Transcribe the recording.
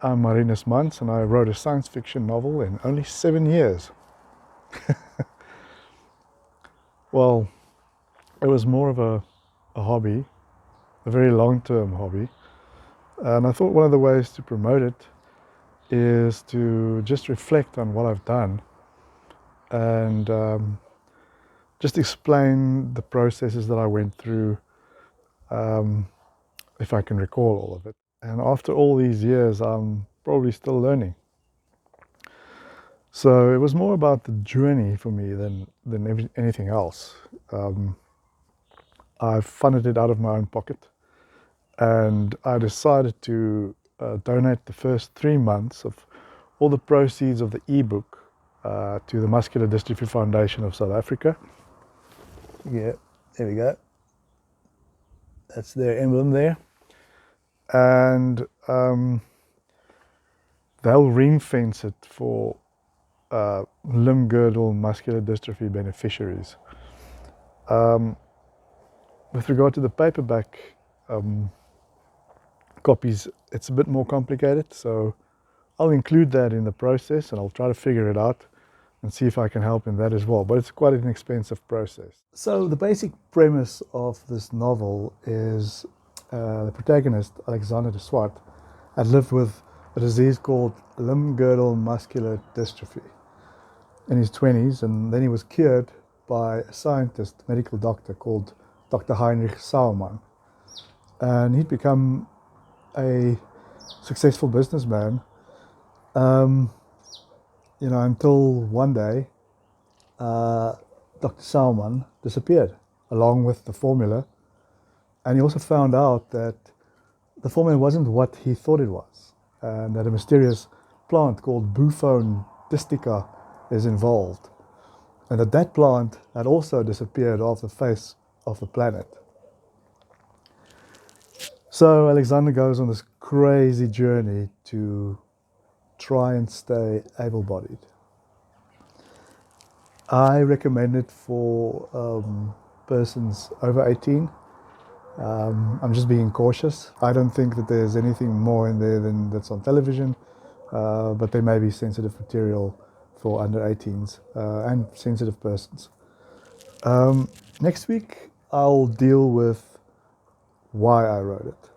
I'm Marinus Mans and I wrote a science fiction novel in only 7 years. Well, it was more of a hobby, a very long-term hobby. And I thought one of the ways to promote it is to just reflect on what I've done and just explain the processes that I went through, if I can recall all of it. And after all these years, I'm probably still learning. So it was more about the journey for me than anything else. I funded it out of my own pocket, and I decided to donate the first 3 months of all the proceeds of the ebook to the Muscular Dystrophy Foundation of South Africa. Yeah, there we go. That's their emblem there. And they'll ring fence it for limb girdle muscular dystrophy beneficiaries. With regard to the paperback copies, it's a bit more complicated, so I'll include that in the process and I'll try to figure it out and see if I can help in that as well. But it's quite an expensive process. So the basic premise of this novel is the protagonist, Alexander de Swart, had lived with a disease called limb girdle muscular dystrophy in his 20s, and then he was cured by a scientist, medical doctor called Dr. Heinrich Sauermann. And he'd become a successful businessman, until one day Dr. Sauermann disappeared along with the formula, and he also found out that the formula wasn't what he thought it was, and that a mysterious plant called Buphone distica is involved, and that plant had also disappeared off the face of the planet. So Alexander goes on this crazy journey to try and stay able-bodied. I recommend it for persons over 18. I'm just being cautious. I don't think that there's anything more in there than that's on television, but there may be sensitive material for under 18s and sensitive persons. Next week, I'll deal with why I wrote it.